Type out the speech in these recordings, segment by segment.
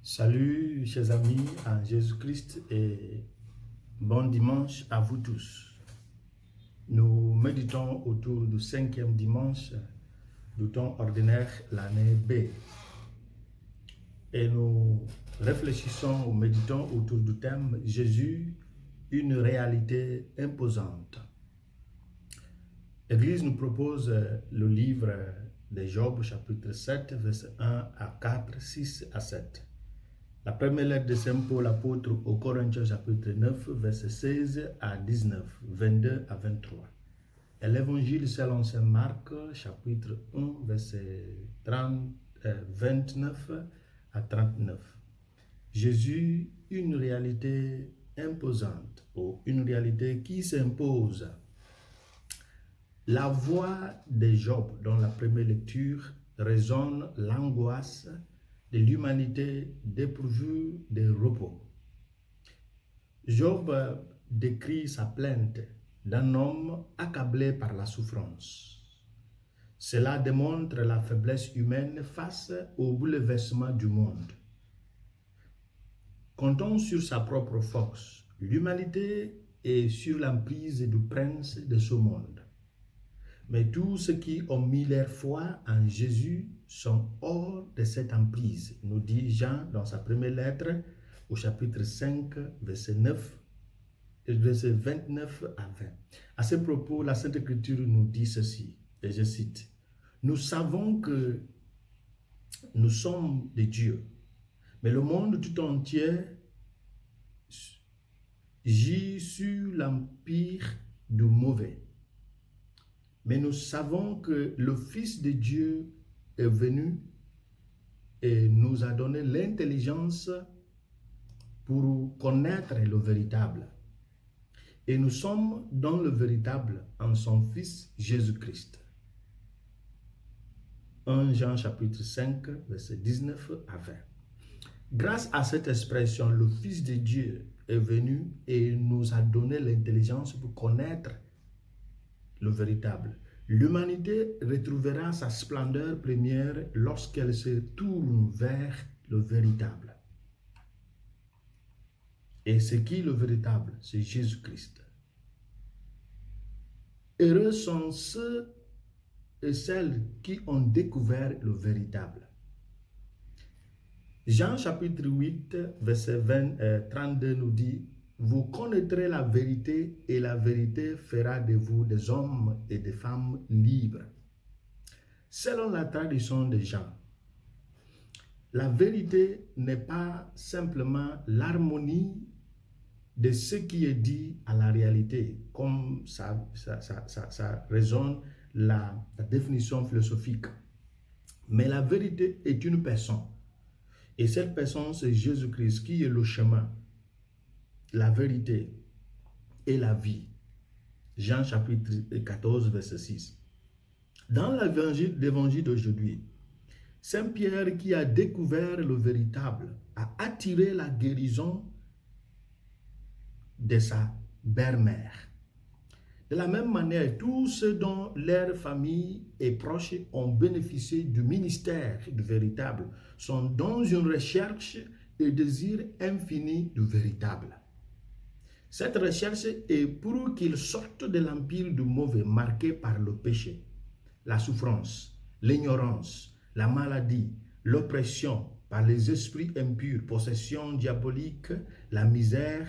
Salut, chers amis, en Jésus-Christ et bon dimanche à vous tous. Nous méditons autour du 5e dimanche du temps ordinaire, l'année B. Et nous réfléchissons ou méditons autour du thème Jésus, une réalité imposante. L'Église nous propose le livre de Job, chapitre 7, versets 1 à 4, 6 à 7. La première lettre de Saint Paul, apôtre aux Corinthiens, chapitre 9, versets 16 à 19, 22 à 23. Et l'évangile selon Saint Marc, chapitre 1, verset 29 à 39. Jésus, une réalité imposante, ou une réalité qui s'impose. La voix de Job, dans la première lecture, résonne l'angoisse de l'humanité dépourvue de repos. Job décrit sa plainte d'un homme accablé par la souffrance. Cela démontre la faiblesse humaine face au bouleversement du monde. Comptant sur sa propre force, l'humanité est sur l'emprise du prince de ce monde. Mais tous ceux qui ont mis leur foi en Jésus sont hors de cette emprise, nous dit Jean dans sa première lettre au chapitre 5, verset 9, verset 29 à 20. À ce propos, la Sainte Écriture nous dit ceci, et je cite, « Nous savons que nous sommes des dieux, mais le monde tout entier gît sur l'empire du mauvais. Mais nous savons que le Fils de Dieu est venu et nous a donné l'intelligence pour connaître le véritable. Et nous sommes dans le véritable en son Fils Jésus-Christ. » 1 Jean chapitre 5, verset 19 à 20. Grâce à cette expression, le Fils de Dieu est venu et nous a donné l'intelligence pour connaître le véritable. L'humanité retrouvera sa splendeur première lorsqu'elle se tourne vers le véritable. Et c'est qui le véritable? C'est Jésus-Christ. Heureux sont ceux et celles qui ont découvert le véritable. Jean chapitre 8, verset 32 nous dit, « Vous connaîtrez la vérité et la vérité fera de vous des hommes et des femmes libres. » Selon la tradition de Jean, la vérité n'est pas simplement l'harmonie de ce qui est dit à la réalité, comme ça résonne la définition philosophique. Mais la vérité est une personne. Et cette personne, c'est Jésus-Christ qui est le chemin, la vérité et la vie. Jean chapitre 14, verset 6. Dans l'évangile d'aujourd'hui, Saint Pierre qui a découvert le véritable a attiré la guérison de sa belle-mère. De la même manière, tous ceux dont leur famille et proches ont bénéficié du ministère du véritable sont dans une recherche et désir infini du véritable. Cette recherche est pour qu'ils sortent de l'empire du mauvais marqué par le péché, la souffrance, l'ignorance, la maladie, l'oppression par les esprits impurs, possession diabolique, la misère,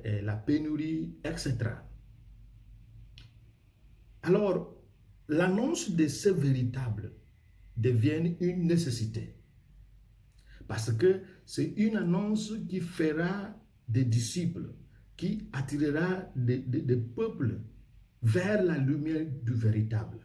la pénurie, etc. Alors, l'annonce de ce véritable devient une nécessité. Parce que c'est une annonce qui fera des disciples, qui attirera des peuples vers la lumière du véritable.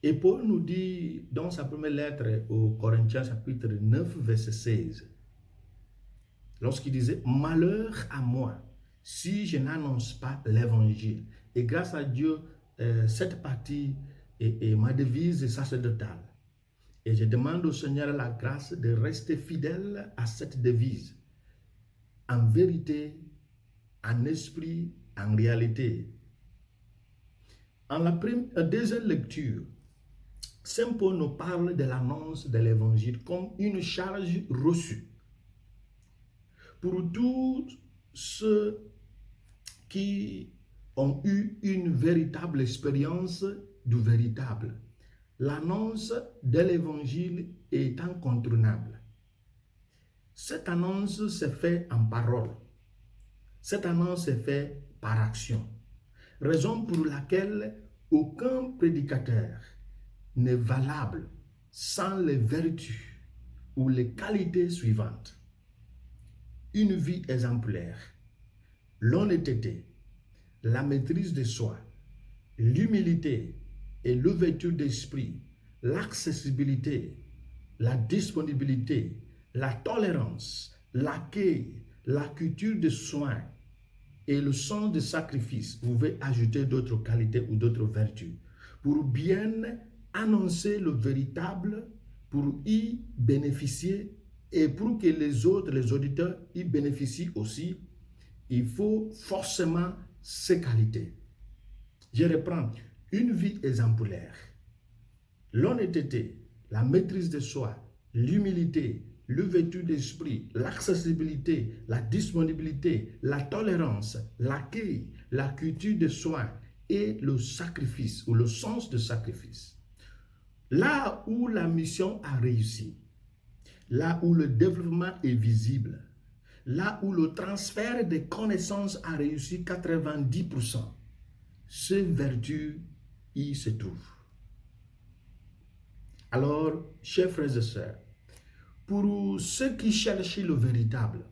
Et Paul nous dit dans sa première lettre aux Corinthiens, chapitre 9, verset 16, lorsqu'il disait « Malheur à moi si je n'annonce pas l'évangile ». Et grâce à Dieu, cette partie est ma devise sacerdotale. Et je demande au Seigneur la grâce de rester fidèle à cette devise. En vérité, en esprit, en réalité. En la deuxième lecture, Saint Paul nous parle de l'annonce de l'évangile comme une charge reçue pour tous ceux qui ont eu une véritable expérience du véritable. L'annonce de l'évangile est incontournable. Cette annonce se fait en parole. Cette annonce se fait par action. Raison pour laquelle aucun prédicateur n'est valable sans les vertus ou les qualités suivantes. Une vie exemplaire, l'honnêteté, la maîtrise de soi, l'humilité et l'ouverture d'esprit, l'accessibilité, la disponibilité, la tolérance, l'accueil, la culture de soins et le sens de sacrifice. Vous pouvez ajouter d'autres qualités ou d'autres vertus pour bien annoncer le véritable, pour y bénéficier et pour que les autres, les auditeurs, y bénéficient aussi. Il faut forcément ces qualités. Je reprends. Une vie exemplaire, l'honnêteté, la maîtrise de soi, l'humilité, l'ouverture d'esprit, l'accessibilité, la disponibilité, la tolérance, l'accueil, la culture de soins et le sacrifice ou le sens de sacrifice. Là où la mission a réussi, là où le développement est visible, là où le transfert des connaissances a réussi 90%, ces vertus y se trouvent. Alors, chers frères et sœurs, pour ceux qui cherchent le véritable,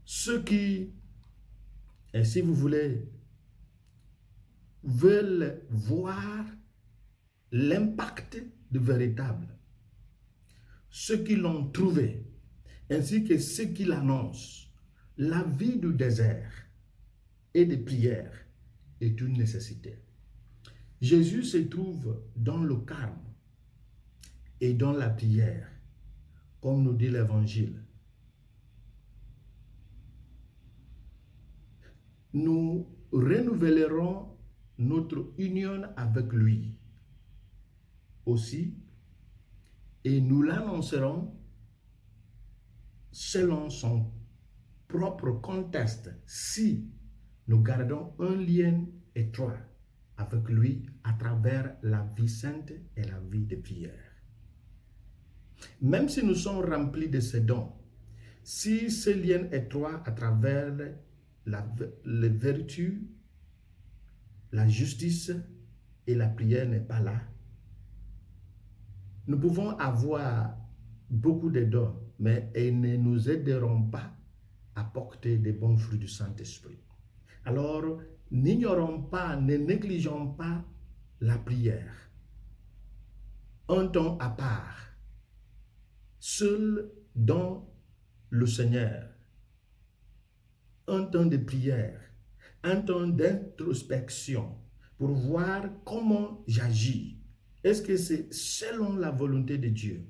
ceux qui, et si vous voulez, veulent voir l'impact du véritable, ceux qui l'ont trouvé, ainsi que ceux qui l'annoncent, la vie du désert et des prières est une nécessité. Jésus se trouve dans le calme et dans la prière, comme nous dit l'Évangile. Nous renouvellerons notre union avec lui aussi et nous l'annoncerons selon son propre contexte si nous gardons un lien étroit avec lui à travers la vie sainte et la vie de prière. Même si nous sommes remplis de ces dons, si ce lien étroit à travers les vertus, la justice et la prière n'est pas là, nous pouvons avoir beaucoup de dons, mais ils ne nous aideront pas à porter des bons fruits du Saint-Esprit. Alors, n'ignorons pas, ne négligeons pas la prière. Un temps à part, seul dans le Seigneur, un temps de prière, un temps d'introspection pour voir comment j'agis. Est-ce que c'est selon la volonté de Dieu?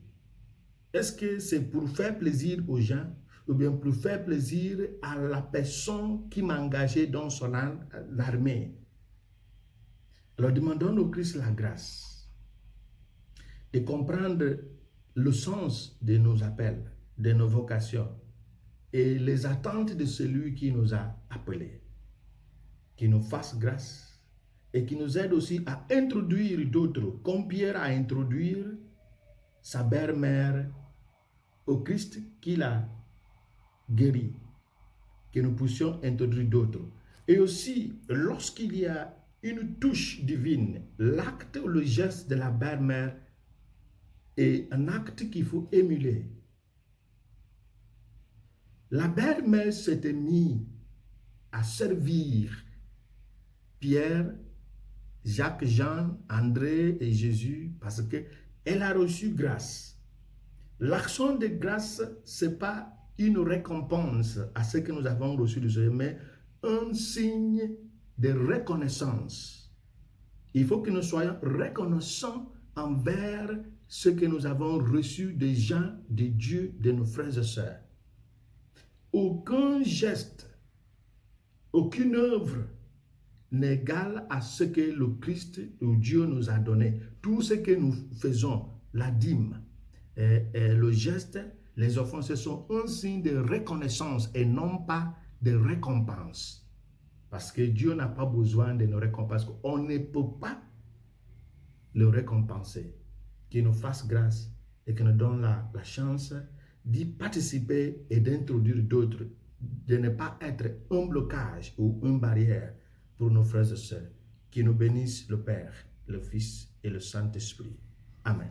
Est-ce que c'est pour faire plaisir aux gens ou bien pour faire plaisir à la personne qui m'a engagé dans son armée? Alors demandons au Christ la grâce de comprendre le sens de nos appels, de nos vocations et les attentes de celui qui nous a appelés. Qui nous fasse grâce et qui nous aide aussi à introduire d'autres, comme Pierre a introduit sa belle-mère au Christ qui l'a guéri, que nous puissions introduire d'autres. Et aussi, lorsqu'il y a une touche divine, l'acte ou le geste de la belle-mère est un acte qu'il faut émuler. La belle-mère s'était mise à servir Pierre, Jacques, Jean, André et Jésus parce qu'elle a reçu grâce. L'action de grâce, ce n'est pas une récompense à ce que nous avons reçu du Seigneur, mais un signe de reconnaissance. Il faut que nous soyons reconnaissants envers ce que nous avons reçu des gens, de Dieu, de nos frères et sœurs. Aucun geste, aucune œuvre n'égale à ce que le Christ ou Dieu nous a donné. tout ce que nous faisons, la dîme, le geste, les offrandes, ce sont un signe de reconnaissance et non pas de récompense. Parce que Dieu n'a pas besoin de nos récompenses. On ne peut pas le récompenser. Qu'il nous fasse grâce et qu'il nous donne la chance d'y participer et d'introduire d'autres, de ne pas être un blocage ou une barrière pour nos frères et sœurs. Qui nous bénisse le Père, le Fils et le Saint-Esprit. Amen.